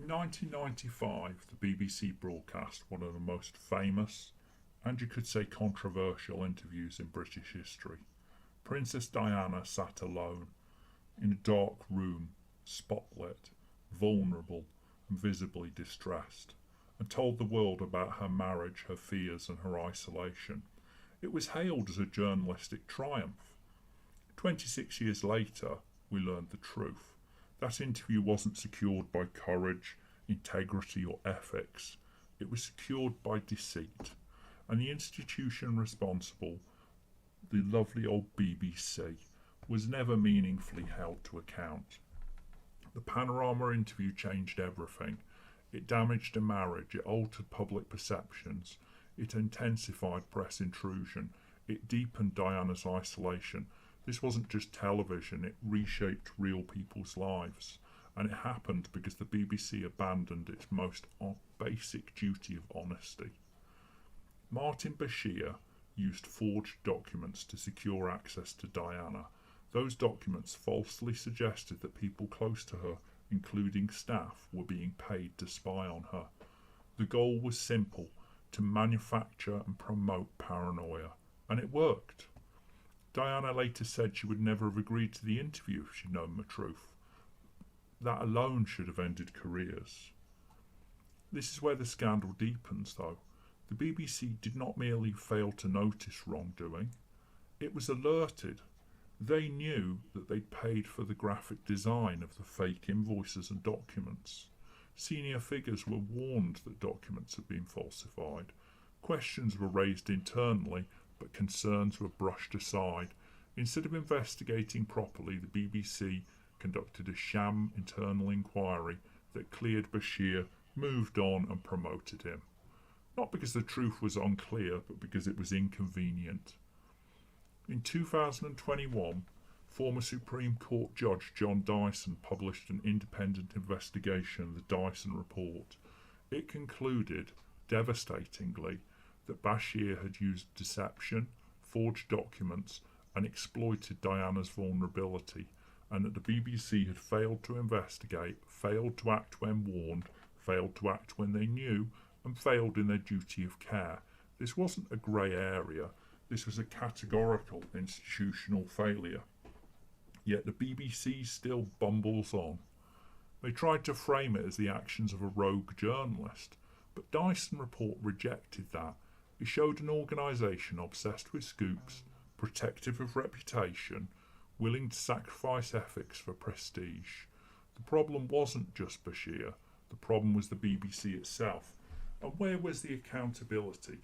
In 1995, the BBC broadcast one of the most famous and you could say controversial interviews in British history. Princess Diana sat alone in a dark room, spotlit, vulnerable and visibly distressed, and told the world about her marriage, her fears and her isolation. It was hailed as a journalistic triumph. 26 years later, we learned the truth. That interview wasn't secured by courage, integrity or ethics. It was secured by deceit. And the institution responsible, the lovely old BBC, was never meaningfully held to account. The Panorama interview changed everything. It damaged a marriage, it altered public perceptions, it intensified press intrusion, it deepened Diana's isolation. This wasn't just television, it reshaped real people's lives. And it happened because the BBC abandoned its most basic duty of honesty. Martin Bashir used forged documents to secure access to Diana. Those documents falsely suggested that people close to her, including staff, were being paid to spy on her. The goal was simple, to manufacture and promote paranoia. And it worked. Diana later said she would never have agreed to the interview if she'd known the truth. That alone should have ended careers. This is where the scandal deepens, though. The BBC did not merely fail to notice wrongdoing, it was alerted. They knew that they'd paid for the graphic design of the fake invoices and documents. Senior figures were warned that documents had been falsified. Questions were raised internally, but concerns were brushed aside. Instead of investigating properly, the BBC conducted a sham internal inquiry that cleared Bashir, moved on and promoted him. Not because the truth was unclear, but because it was inconvenient. In 2021, former Supreme Court Judge John Dyson published an independent investigation of the Dyson Report. It concluded, devastatingly, that Bashir had used deception, forged documents, and exploited Diana's vulnerability, and that the BBC had failed to investigate, failed to act when warned, failed to act when they knew, and failed in their duty of care. This wasn't a grey area, this was a categorical institutional failure. Yet the BBC still bumbles on. They tried to frame it as the actions of a rogue journalist, but Dyson Report rejected that. It showed an organisation obsessed with scoops, protective of reputation, willing to sacrifice ethics for prestige. The problem wasn't just Bashir, the problem was the BBC itself. And where was the accountability?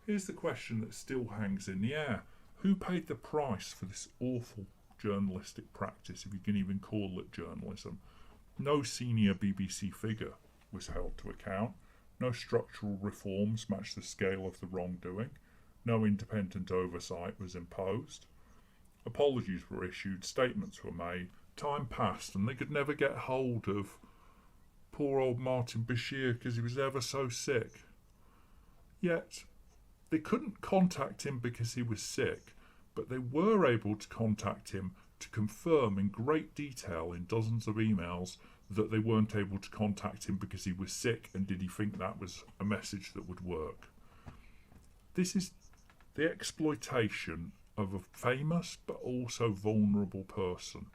Here's the question that still hangs in the air. Who paid the price for this awful journalistic practice, if you can even call it journalism? No senior BBC figure was held to account. No structural reforms matched the scale of the wrongdoing. No independent oversight was imposed. Apologies were issued, statements were made. Time passed and they could never get hold of poor old Martin Bashir because he was ever so sick. Yet, they couldn't contact him because he was sick, but they were able to contact him to confirm in great detail in dozens of emails that they weren't able to contact him because he was sick, and did he think that was a message that would work. This is the exploitation of a famous but also vulnerable person.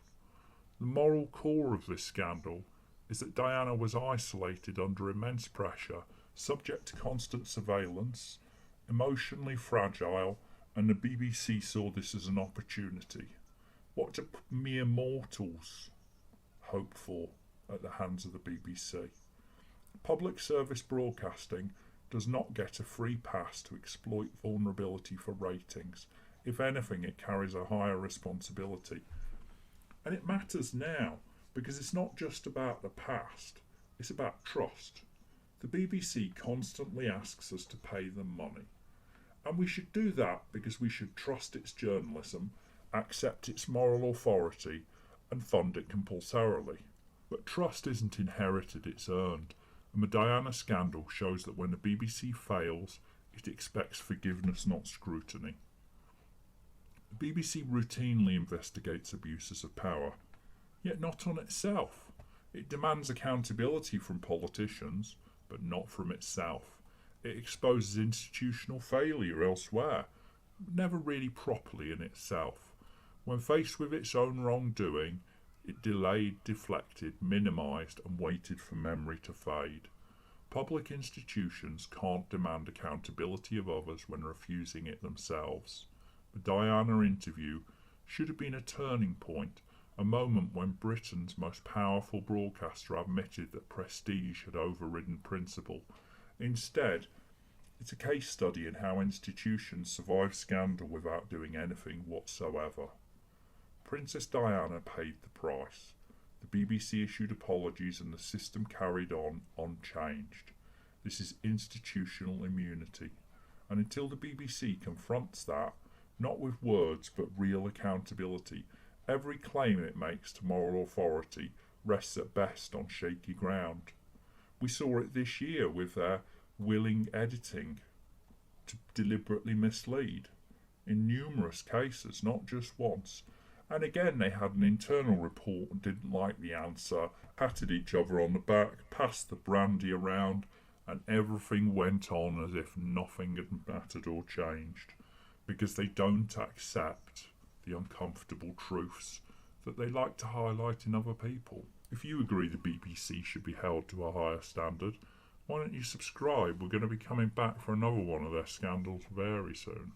The moral core of this scandal is that Diana was isolated under immense pressure, subject to constant surveillance, emotionally fragile, and the BBC saw this as an opportunity. What do mere mortals hope for at the hands of the BBC? Public service broadcasting does not get a free pass to exploit vulnerability for ratings. If anything, it carries a higher responsibility. And it matters now, because it's not just about the past, it's about trust. The BBC constantly asks us to pay them money. And we should do that because we should trust its journalism, accept its moral authority, and fund it compulsorily. But trust isn't inherited, it's earned. And the Diana scandal shows that when the BBC fails, it expects forgiveness, not scrutiny. The BBC routinely investigates abuses of power, yet not on itself. It demands accountability from politicians, but not from itself. It exposes institutional failure elsewhere, never really properly in itself. When faced with its own wrongdoing, it delayed, deflected, minimised, and waited for memory to fade. Public institutions can't demand accountability of others when refusing it themselves. The Diana interview should have been a turning point, a moment when Britain's most powerful broadcaster admitted that prestige had overridden principle. Instead, it's a case study in how institutions survive scandal without doing anything whatsoever. Princess Diana paid the price. The BBC issued apologies and the system carried on unchanged. This is institutional immunity. And until the BBC confronts that, not with words but real accountability, every claim it makes to moral authority rests at best on shaky ground. We saw it this year with their willing editing to deliberately mislead. In numerous cases, not just once. And again, they had an internal report and didn't like the answer, patted each other on the back, passed the brandy around, and everything went on as if nothing had mattered or changed, because they don't accept the uncomfortable truths that they like to highlight in other people. If you agree the BBC should be held to a higher standard, why don't you subscribe? We're going to be coming back for another one of their scandals very soon.